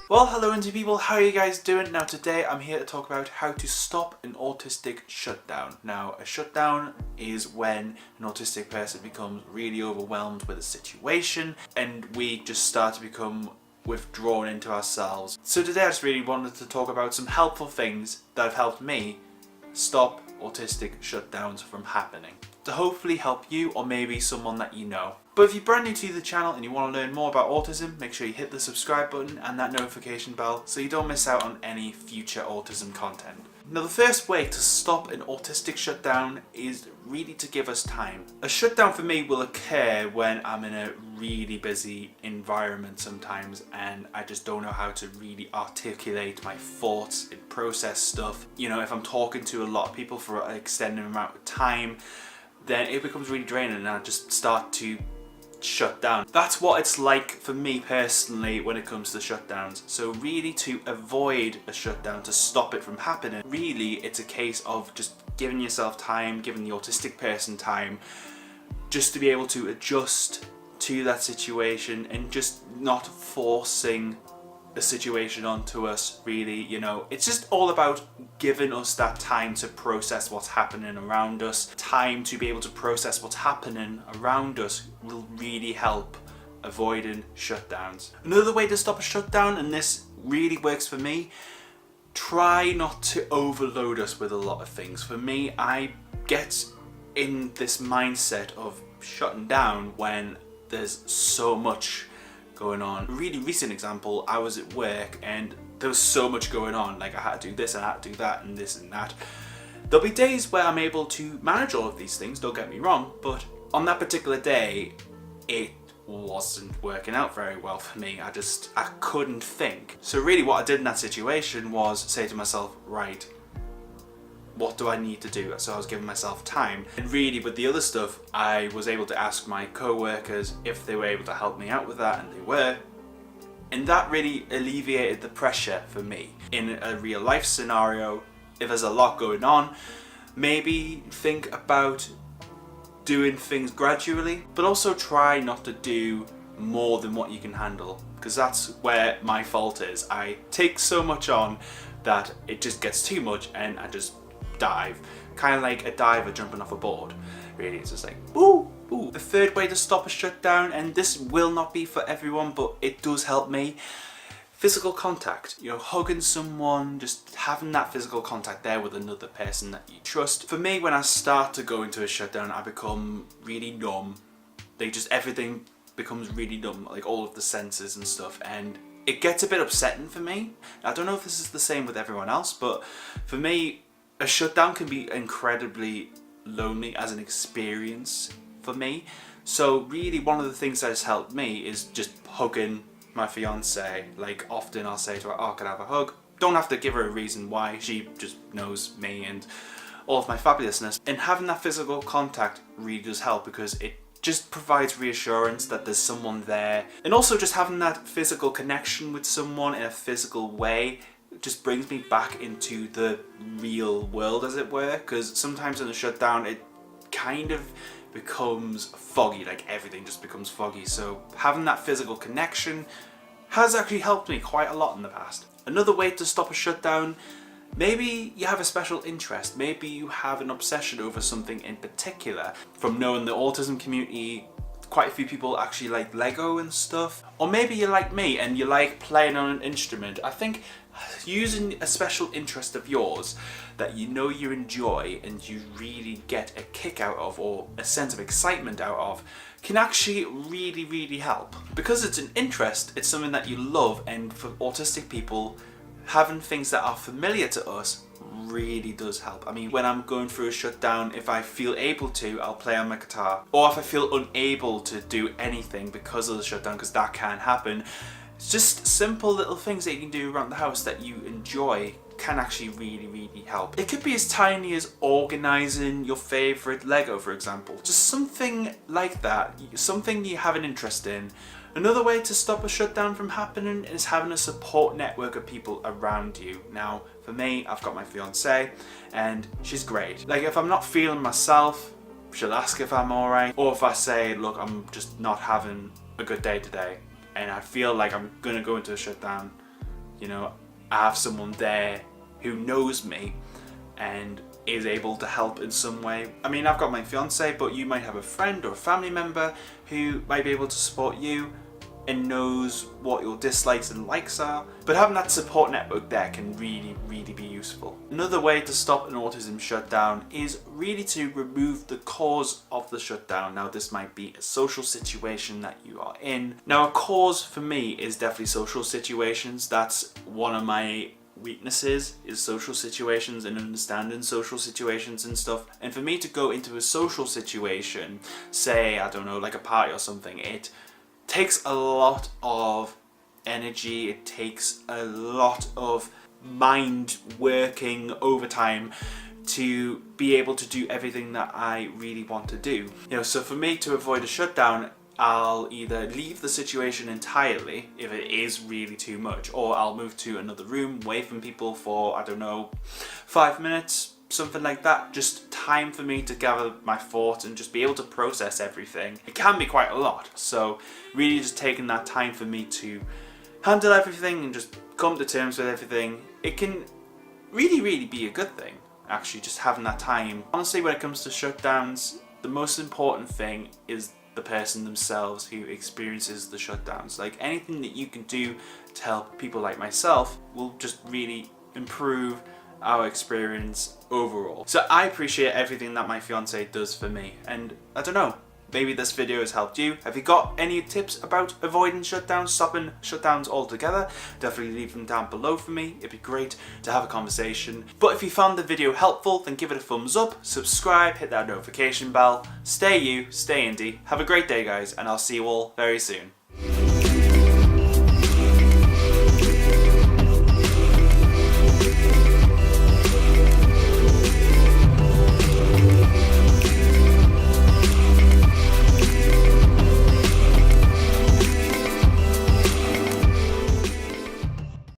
Well, hello indie people, how are you guys doing? Now today I'm here to talk about how to stop an autistic shutdown. Now a shutdown is when an autistic person becomes really overwhelmed with a situation and we just start to become withdrawn into ourselves. So today I just really wanted to talk about some helpful things that have helped me stop autistic shutdowns from happening, to hopefully help you or maybe someone that you know. But if you're brand new to the channel and you want to learn more about autism, make sure you hit the subscribe button and that notification bell so you don't miss out on any future autism content. Now the first way to stop an autistic shutdown is really to give us time. A shutdown for me will occur when I'm in a really busy environment sometimes and I just don't know how to really articulate my thoughts and process stuff. You know, if I'm talking to a lot of people for an extended amount of time, then it becomes really draining and I just start to shut down. That's what it's like for me personally when it comes to shutdowns. So really, to avoid a shutdown, to stop it from happening, really it's a case of just giving yourself time, giving the autistic person time, just to be able to adjust to that situation and just not forcing a situation onto us, really. You know, it's just all about giving us that time to process what's happening around us. Time to be able to process what's happening around us will really help avoiding shutdowns. Another way to stop a shutdown, and this really works for me, try not to overload us with a lot of things. For me, I get in this mindset of shutting down when there's so much going on. A really recent example, I was at work and there was so much going on. Like I had to do this and I had to do that and this and that. There'll be days where I'm able to manage all of these things, don't get me wrong, but on that particular day, it wasn't working out very well for me. I couldn't think. So really what I did in that situation was say to myself, right, what do I need to do? So I was giving myself time. And really with the other stuff, I was able to ask my co-workers if they were able to help me out with that, and they were. And that really alleviated the pressure for me. In a real life scenario, if there's a lot going on, maybe think about doing things gradually, but also try not to do more than what you can handle, because that's where my fault is. I take so much on that it just gets too much and I just dive, kind of like a diver jumping off a board. Really, it's just like ooh, ooh. The third way to stop a shutdown, and this will not be for everyone, but it does help me, physical contact. You know, hugging someone, just having that physical contact there with another person that you trust. For me, when I start to go into a shutdown, I become really numb. Like just everything becomes really numb, like all of the senses and stuff, and it gets a bit upsetting for me. I don't know if this is the same with everyone else, but for me, a shutdown can be incredibly lonely as an experience for me. So really one of the things that has helped me is just hugging my fiance. Like often I'll say to her, oh, can I have a hug? Don't have to give her a reason why, she just knows me and all of my fabulousness. And having that physical contact really does help, because it just provides reassurance that there's someone there. And also just having that physical connection with someone in a physical way just brings me back into the real world, as it were, because sometimes in a shutdown it kind of becomes foggy, like everything just becomes foggy. So having that physical connection has actually helped me quite a lot in the past. Another way to stop a shutdown, maybe you have a special interest, maybe you have an obsession over something in particular. From knowing the autism community, quite a few people actually like Lego and stuff. Or maybe you're like me and you like playing on an instrument. I think using a special interest of yours that you know you enjoy and you really get a kick out of, or a sense of excitement out of, can actually really help. Because it's an interest, it's something that you love, and for autistic people, having things that are familiar to us really does help. I mean, when I'm going through a shutdown, if I feel able to, I'll play on my guitar. Or if I feel unable to do anything because of the shutdown, because that can happen, it's just simple little things that you can do around the house that you enjoy can actually really help. It could be as tiny as organising your favourite Lego, for example. Just something like that, something you have an interest in. Another way to stop a shutdown from happening is having a support network of people around you. Now, for me, I've got my fiance and she's great. Like if I'm not feeling myself, she'll ask if I'm alright. Or if I say, look, I'm just not having a good day today and I feel like I'm gonna go into a shutdown, You know, I have someone there who knows me and is able to help in some way. I mean, I've got my fiance, but you might have a friend or a family member who might be able to support you and knows what your dislikes and likes are. But having that support network there can really be useful. Another way to stop an autism shutdown is really to remove the cause of the shutdown. Now, this might be a social situation that you are in. Now, a cause for me is definitely social situations. That's one of my weaknesses, is social situations and understanding social situations and stuff. And for me to go into a social situation, say, I don't know, like a party or something, it takes a lot of energy, it takes a lot of mind working overtime to be able to do everything that I really want to do. You know, so for me to avoid a shutdown, I'll either leave the situation entirely if it is really too much, or I'll move to another room away from people for, I don't know, 5 minutes, something like that. Just time for me to gather my thoughts and just be able to process everything. It can be quite a lot, so really just taking that time for me to handle everything and just come to terms with everything. It can really be a good thing, actually, just having that time. Honestly, when it comes to shutdowns, the most important thing is the person themselves who experiences the shutdowns. Like, anything that you can do to help people like myself will just really improve our experience overall. So I appreciate everything that my fiance does for me, and I don't know, maybe this video has helped you. Have you got any tips about avoiding shutdowns, stopping shutdowns altogether? Definitely leave them down below for me. It'd be great to have a conversation. But if you found the video helpful, then give it a thumbs up, subscribe, hit that notification bell. Stay you, stay indie. Have a great day, guys, and I'll see you all very soon.